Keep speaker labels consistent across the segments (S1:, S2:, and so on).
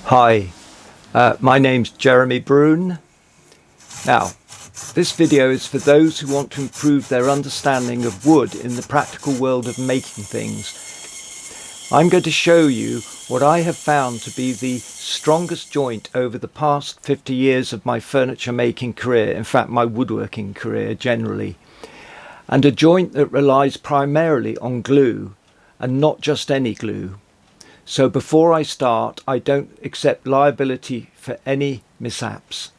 S1: Hi, my name's Jeremy Broun. Now, this video is for those who want to improve their understanding of wood in the practical world of making things. I'm going to show you what I have found to be the strongest joint over the past 50 years of my furniture making career, in fact my woodworking career generally, and a joint that relies primarily on glue, and not just any glue. So before I start, I don't accept liability for any mishaps.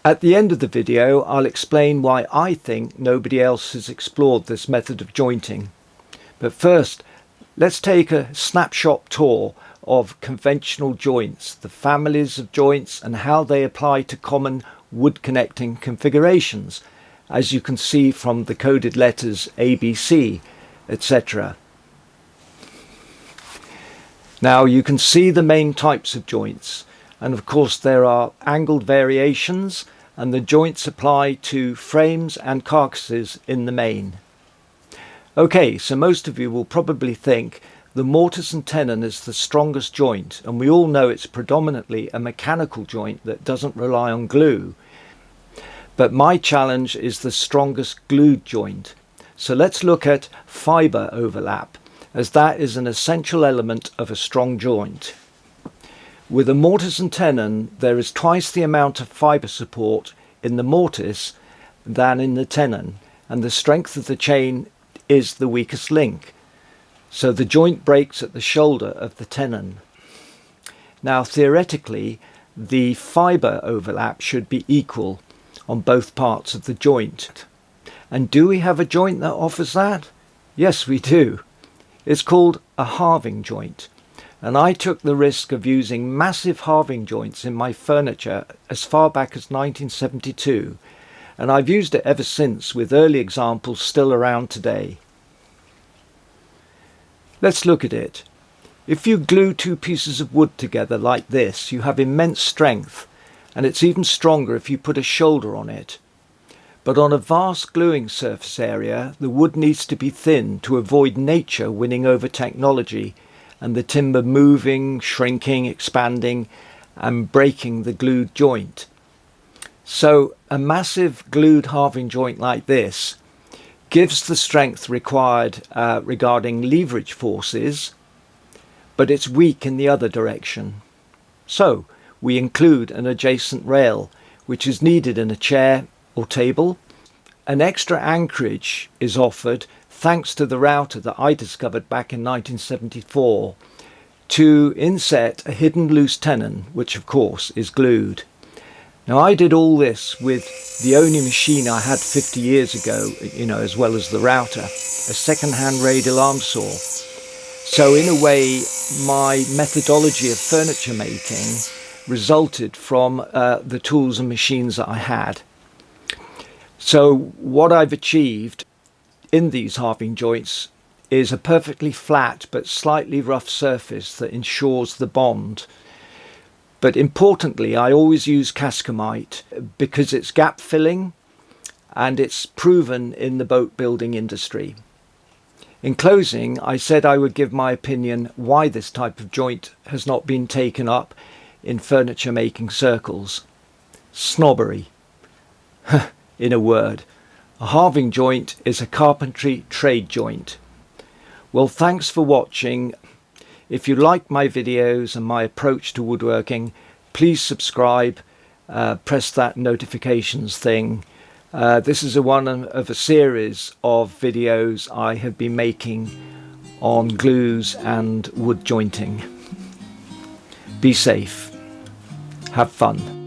S1: At the end of the video, I'll explain why I think nobody else has explored this method of jointing. But first, let's take a snapshot tour of conventional joints, the families of joints and how they apply to common wood connecting configurations, as you can see from the coded letters ABC, etc. Now you can see the main types of joints, and of course there are angled variations, and the joints apply to frames and carcasses in the main. Okay, so most of you will probably think the mortise and tenon is the strongest joint, and we all know it's predominantly a mechanical joint that doesn't rely on glue. But my challenge is the strongest glued joint. So let's look at fibre overlap, as that is an essential element of a strong joint. With a mortise and tenon, there is twice the amount of fibre support in the mortise than in the tenon, and the strength of the chain is the weakest link. So the joint breaks at the shoulder of the tenon. Now theoretically, the fibre overlap should be equal on both parts of the joint. And do we have a joint that offers that? Yes, we do. It's called a halving joint, and I took the risk of using massive halving joints in my furniture as far back as 1972, and I've used it ever since, with early examples still around today. Let's look at it. If you glue two pieces of wood together like this, you have immense strength, and it's even stronger if you put a shoulder on it. But on a vast gluing surface area, the wood needs to be thin to avoid nature winning over technology and the timber moving, shrinking, expanding and breaking the glued joint. So a massive glued halving joint like this gives the strength required regarding leverage forces, but it's weak in the other direction. So we include an adjacent rail, which is needed in a chair or table. An extra anchorage is offered thanks to the router that I discovered back in 1974 to inset a hidden loose tenon, which of course is glued. Now I did all this with the only machine I had 50 years ago, as well as the router, a second-hand radial arm saw. So in a way, my methodology of furniture making resulted from the tools and machines that I had. So what I've achieved in these halving joints is a perfectly flat but slightly rough surface that ensures the bond. But importantly, I always use cascamite because it's gap filling and it's proven in the boat building industry. In closing, I said I would give my opinion why this type of joint has not been taken up in furniture making circles. Snobbery. In a word, a halving joint is a carpentry trade joint. Well, thanks for watching. If you like my videos and my approach to woodworking, please subscribe, press that notifications thing. This is one of a series of videos I have been making on glues and wood jointing. Be safe. Have fun.